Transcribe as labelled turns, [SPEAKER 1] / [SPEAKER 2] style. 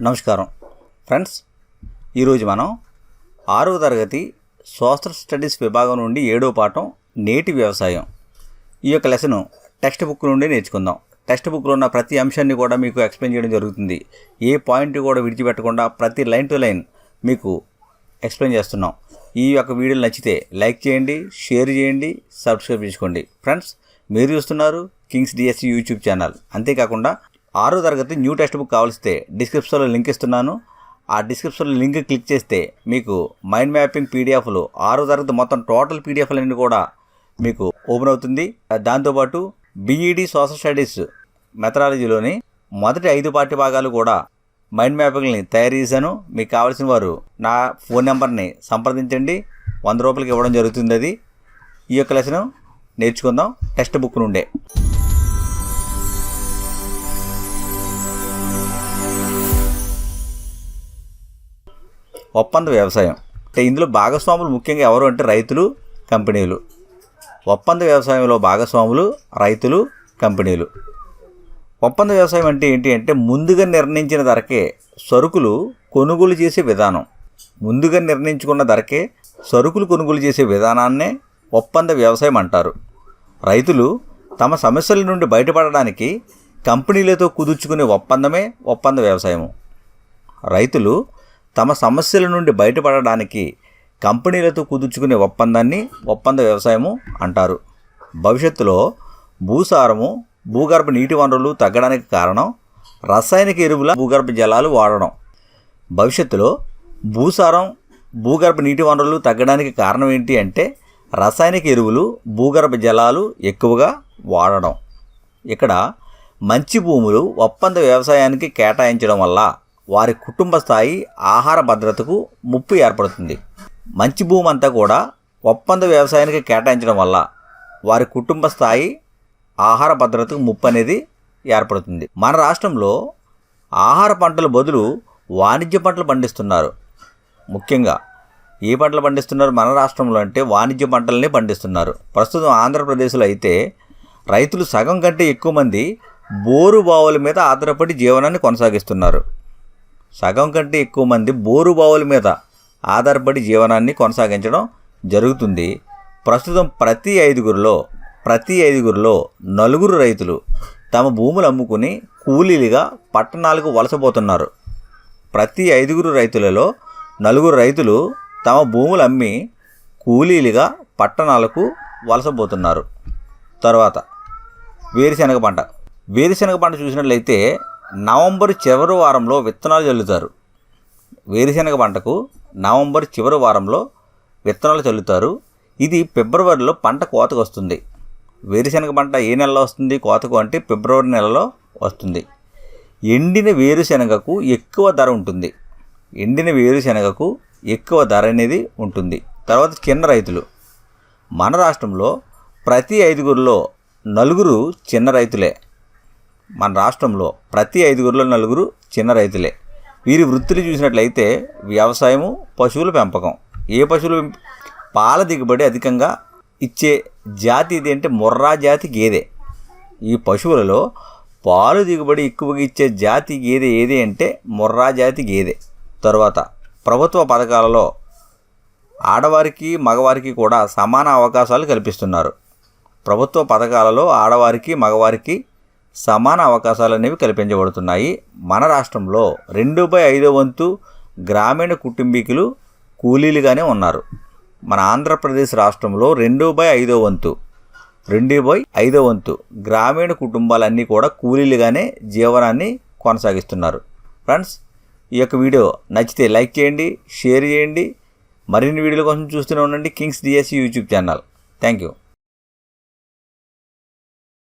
[SPEAKER 1] నమస్కారం ఫ్రెండ్స్, ఈరోజు మనం 6వ తరగతి సోషల్ స్టడీస్ విభాగం నుండి 7వ పాఠం నేటి వ్యవసాయం ఈ యొక్క లెసన్ టెక్స్ట్ బుక్ నుండి నేర్చుకుందాం. టెక్స్ట్ బుక్లో ఉన్న ప్రతి అంశాన్ని కూడా మీకు ఎక్స్ప్లెయిన్ చేయడం జరుగుతుంది. ఏ పాయింట్ కూడా విడిచిపెట్టకుండా ప్రతి లైన్ టు లైన్ మీకు ఎక్స్ప్లెయిన్ చేస్తున్నాం. ఈ యొక్క వీడియోలు నచ్చితే లైక్ చేయండి, షేర్ చేయండి, సబ్స్క్రైబ్ చేసుకోండి. ఫ్రెండ్స్, మీరు చూస్తున్నారు కింగ్స్ DSC యూట్యూబ్ ఛానల్. అంతేకాకుండా 6వ తరగతి న్యూ టెక్స్ట్ బుక్ కావాల్సితే డిస్క్రిప్షన్లో లింక్ ఇస్తున్నాను. ఆ డిస్క్రిప్షన్లో లింక్ క్లిక్ చేస్తే మీకు మైండ్ మ్యాపింగ్ పీడిఎఫ్లు 6వ తరగతి మొత్తం టోటల్ పీడిఎఫ్లన్నీ కూడా మీకు ఓపెన్ అవుతుంది. దాంతోపాటు BED సోషల్ స్టడీస్ మెథడాలజీలోని మొదటి 5 పాఠ్య భాగాలు కూడా మైండ్ మ్యాపింగ్ని తయారు చేశాను. మీకు కావాల్సిన వారు నా ఫోన్ నెంబర్ని సంప్రదించండి. 100 రూపాయలకి ఇవ్వడం జరుగుతుంది. అది ఈ యొక్క లెసన్ నేర్చుకుందాం టెక్స్ట్ బుక్ నుండే. ఒప్పంద వ్యవసాయం అంటే ఇందులో భాగస్వాములు ముఖ్యంగా ఎవరు అంటే రైతులు, కంపెనీలు. ఒప్పంద వ్యవసాయంలో భాగస్వాములు రైతులు, కంపెనీలు. ఒప్పంద వ్యవసాయం అంటే ఏంటి అంటే ముందుగా నిర్ణయించిన ధరకే సరుకులు కొనుగోలు చేసే విధానం. ముందుగా నిర్ణయించుకున్న ధరకే సరుకులు కొనుగోలు చేసే విధానాన్నే ఒప్పంద వ్యవసాయం అంటారు. రైతులు తమ సమస్యల నుండి బయటపడడానికి కంపెనీలతో కుదుర్చుకునే ఒప్పందమే ఒప్పంద వ్యవసాయము. రైతులు తమ సమస్యల నుండి బయటపడడానికి కంపెనీలతో కుదుర్చుకునే ఒప్పందాన్ని ఒప్పంద వ్యవసాయము అంటారు. భవిష్యత్తులో భూసారము, భూగర్భ నీటి వనరులు తగ్గడానికి కారణం రసాయనిక ఎరువుల, భూగర్భ జలాలు వాడడం. భవిష్యత్తులో భూసారం, భూగర్భ నీటి వనరులు తగ్గడానికి కారణం ఏంటి అంటే రసాయనిక ఎరువులు, భూగర్భ జలాలు ఎక్కువగా వాడడం. ఇక్కడ మంచి భూములు ఒప్పంద వ్యవసాయానికి కేటాయించడం వల్ల వారి కుటుంబ స్థాయి ఆహార భద్రతకు ముప్పు ఏర్పడుతుంది. మంచి భూమి అంతా కూడా ఒప్పంద వ్యవసాయానికి కేటాయించడం వల్ల వారి కుటుంబ స్థాయి ఆహార భద్రతకు ముప్పు అనేది ఏర్పడుతుంది. మన రాష్ట్రంలో ఆహార పంటల బదులు వాణిజ్య పంటలు పండిస్తున్నారు. ముఖ్యంగా ఏ పంటలు పండిస్తున్నారు మన రాష్ట్రంలో అంటే వాణిజ్య పంటలనే పండిస్తున్నారు. ప్రస్తుతం ఆంధ్రప్రదేశ్లో అయితే రైతులు సగం కంటే ఎక్కువ మంది బోరు బావుల మీద ఆధారపడి జీవనాన్ని కొనసాగిస్తున్నారు. సగం కంటే ఎక్కువ మంది బోరు బావుల మీద ఆధారపడి జీవనాన్ని కొనసాగించడం జరుగుతుంది. ప్రస్తుతం ప్రతి ఐదుగురిలో 4 రైతులు తమ భూములు అమ్ముకుని కూలీలుగా పట్టణాలకు వలసపోతున్నారు. ప్రతి 5 రైతులలో 4 రైతులు తమ భూములు అమ్మి కూలీలుగా పట్టణాలకు వలసపోతున్నారు. తర్వాత వేరుశనగ పంట. వేరుశనగ పంట చూసినట్లయితే నవంబర్ చివరి వారంలో విత్తనాలు చల్లుతారు. వేరుశనగ పంటకు నవంబర్ చివరి వారంలో విత్తనాలు చల్లుతారు. ఇది ఫిబ్రవరిలో పంట కోతకు వస్తుంది. వేరుశనగ పంట ఏ నెలలో వస్తుంది కోతకు అంటే ఫిబ్రవరి నెలలో వస్తుంది. ఎండిన వేరుశనగకు ఎక్కువ ధర ఉంటుంది. ఎండిన వేరుశనగకు ఎక్కువ ధర అనేది ఉంటుంది. తర్వాత చిన్న రైతులు. మన రాష్ట్రంలో ప్రతి 5 4 చిన్న రైతులే. మన రాష్ట్రంలో ప్రతి 5 4 చిన్న రైతులే. వీరి వృత్తిని చూసినట్లయితే వ్యవసాయము, పశువుల పెంపకం. ఏ పశువులు పాల దిగుబడి అధికంగా ఇచ్చే జాతి ఇది అంటే ముర్రా జాతి గేదె. ఈ పశువులలో పాలు దిగుబడి ఎక్కువగా ఇచ్చే జాతి గేదె ఏది అంటే ముర్రా జాతి గేదె. తర్వాత ప్రభుత్వ పథకాలలో ఆడవారికి, మగవారికి కూడా సమాన అవకాశాలు కల్పిస్తున్నారు. ప్రభుత్వ పథకాలలో ఆడవారికి, మగవారికి సమాన అవకాశాలు అనేవి కల్పించబడుతున్నాయి. మన రాష్ట్రంలో 2/5 వంతు గ్రామీణ కుటుంబీకులు కూలీలుగానే ఉన్నారు. మన ఆంధ్రప్రదేశ్ రాష్ట్రంలో 2/5 వంతు గ్రామీణ కుటుంబాలన్నీ కూడా కూలీలుగానే జీవనాన్ని కొనసాగిస్తున్నారు. ఫ్రెండ్స్, ఈ యొక్క వీడియో నచ్చితే లైక్ చేయండి, షేర్ చేయండి. మరిన్ని వీడియోల కోసం చూస్తూనే ఉండండి Kings DSC YouTube channel. Thank you.